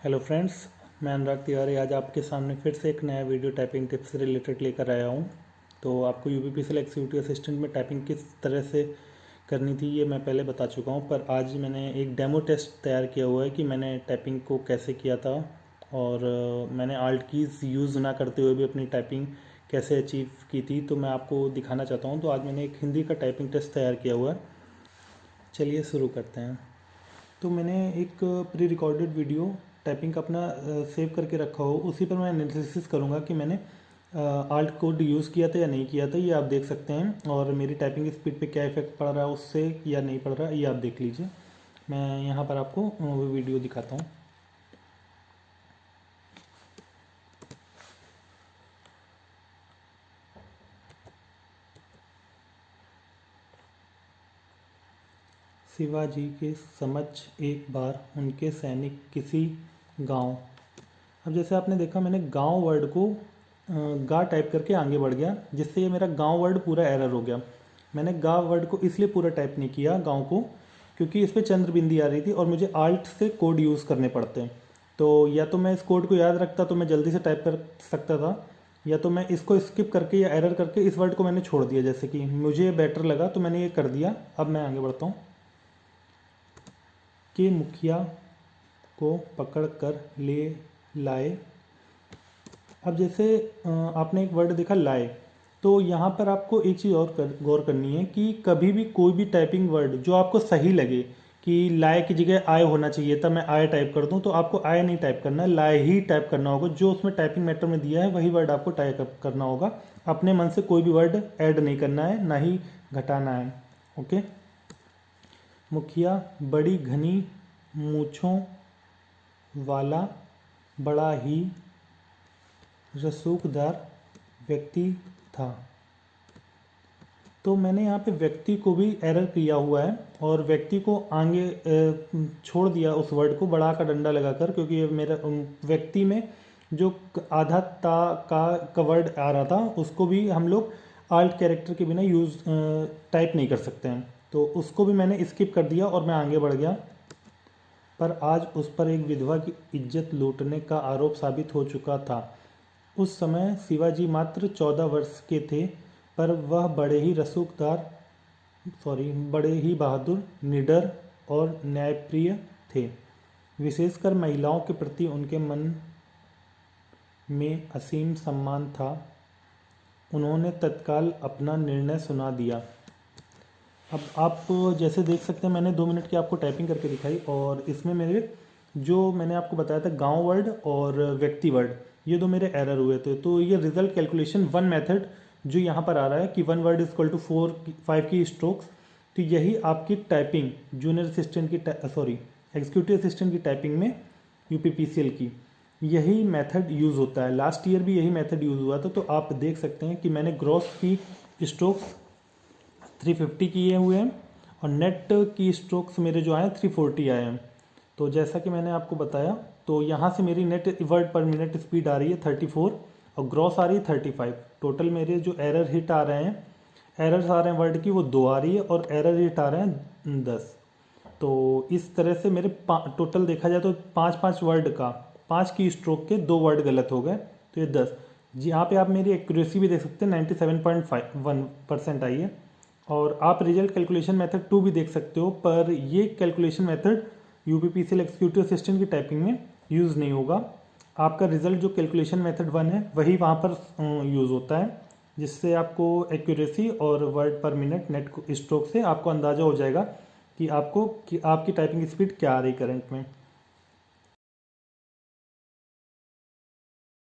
Hello friends, मैं अनुराग तिवारी आज आपके सामने फिर से एक नया वीडियो टाइपिंग टिप्स से रिलेटेड लेकर आया हूँ। तो आपको यूपीपीसीएल एक्जीक्यूटिव असिस्टेंट में टाइपिंग किस तरह से करनी थी ये मैं पहले बता चुका हूँ, पर आज मैंने एक डेमो टेस्ट तैयार किया हुआ है कि मैंने टाइपिंग को कैसे किया था और मैंने आल्ट कीज़ यूज़ ना करते हुए भी अपनी टाइपिंग कैसे अचीव की थी, तो मैं आपको दिखाना चाहता हूँ। तो आज मैंने एक हिंदी का टाइपिंग टेस्ट तैयार किया हुआ है। चलिए शुरू करते हैं। तो मैंने एक प्री रिकॉर्डेड वीडियो टाइपिंग का अपना सेव करके रखा हो, उसी पर मैं एनालिसिस करूँगा कि मैंने आल्ट कोड यूज़ किया था या नहीं किया था। ये आप देख सकते हैं और मेरी टाइपिंग स्पीड पे क्या इफेक्ट पड़ रहा है उससे या नहीं पड़ रहा है, ये आप देख लीजिए। मैं यहाँ पर आपको वो वीडियो दिखाता हूँ। शिवाजी के समक्ष एक बार उनके सैनिक किसी गांव। अब जैसे आपने देखा मैंने गांव वर्ड को गा टाइप करके आगे बढ़ गया, जिससे ये मेरा गांव वर्ड पूरा एरर हो गया। मैंने गा वर्ड को इसलिए पूरा टाइप नहीं किया गांव को, क्योंकि इस पर चंद्र बिंदी आ रही थी और मुझे आल्ट से कोड यूज़ करने पड़ते हैं। तो या तो मैं इस कोड को याद रखता तो मैं जल्दी से टाइप कर सकता था, या तो मैं इसको स्किप करके या एरर करके इस वर्ड को मैंने छोड़ दिया। जैसे कि मुझे बेटर लगा तो मैंने ये कर दिया। अब मैं आगे बढ़ता हूँ कि मुखिया को पकड़ कर ले लाए। अब जैसे आपने एक वर्ड देखा लाए, तो यहाँ पर आपको एक चीज़ और गौर करनी है कि कभी भी कोई भी टाइपिंग वर्ड जो आपको सही लगे कि लाए की जगह आय होना चाहिए था, मैं आय टाइप कर दूँ, तो आपको आय नहीं टाइप करना है, लाए ही टाइप करना होगा। जो उसमें टाइपिंग मैटर में दिया है वही वर्ड आपको टाइप करना होगा। अपने मन से कोई भी वर्ड ऐड नहीं करना है, ना ही घटाना है। ओके। मुखिया बड़ी घनी मूछों वाला बड़ा ही रसूखदार व्यक्ति था। तो मैंने यहाँ पे व्यक्ति को भी एरर किया हुआ है और व्यक्ति को आगे छोड़ दिया उस वर्ड को बढ़ा का डंडा लगाकर, क्योंकि ये मेरा व्यक्ति में जो आधा ता का वर्ड आ रहा था उसको भी हम लोग आल्ट कैरेक्टर के बिना यूज़ टाइप नहीं कर सकते हैं, तो उसको भी मैंने स्किप कर दिया और मैं आगे बढ़ गया। पर आज उस पर एक विधवा की इज्जत लूटने का आरोप साबित हो चुका था। उस समय शिवाजी मात्र 14 वर्ष के थे, पर वह बड़े ही बहादुर, निडर और न्यायप्रिय थे। विशेषकर महिलाओं के प्रति उनके मन में असीम सम्मान था। उन्होंने तत्काल अपना निर्णय सुना दिया। अब आप जैसे देख सकते हैं मैंने 2 मिनट की आपको टाइपिंग करके दिखाई और इसमें मेरे जो मैंने आपको बताया था गांव वर्ड और व्यक्ति वर्ड, ये दो मेरे एरर हुए थे। तो ये रिजल्ट कैलकुलेशन वन मेथड जो यहाँ पर आ रहा है कि one word is equal to 5 key strokes, तो यही आपकी टाइपिंग जूनियर असिस्टेंट की एग्जीक्यूटिव असिस्टेंट की टाइपिंग में यूपीपीसीएल की यही मेथड यूज़ होता है। लास्ट ईयर भी यही मेथड यूज़ हुआ था। तो आप देख सकते हैं कि मैंने ग्रॉस की स्ट्रोक्स 350 किए हुए हैं और नेट की स्ट्रोक्स मेरे जो आए 340 आए हैं। तो जैसा कि मैंने आपको बताया, तो यहाँ से मेरी net word per minute speed आ रही है 34 और ग्रॉस आ रही है 35। टोटल मेरे जो एरर हिट आ रहे हैं, एरर्स आ रहे हैं वर्ड की वो 2 आ रही है और एरर हिट आ रहे हैं 10। तो इस तरह से मेरे टोटल देखा जाए तो 5 वर्ड का 5 की स्ट्रोक के 2 वर्ड गलत हो गए, तो ये 10। यहाँ पे आप मेरी एक्यूरेसी भी देख सकते हैं 97.51% आई है। और आप रिजल्ट कैलकुलेशन मेथड 2 भी देख सकते हो, पर ये calculation method UPPCL executive assistant की टाइपिंग में यूज़ नहीं होगा। आपका रिजल्ट जो कैलकुलेशन मेथड 1 है वही वहाँ पर यूज़ होता है, जिससे आपको एक्यूरेसी और word per minute net stroke से आपको अंदाज़ा हो जाएगा कि आपकी टाइपिंग स्पीड क्या आ रही करंट में।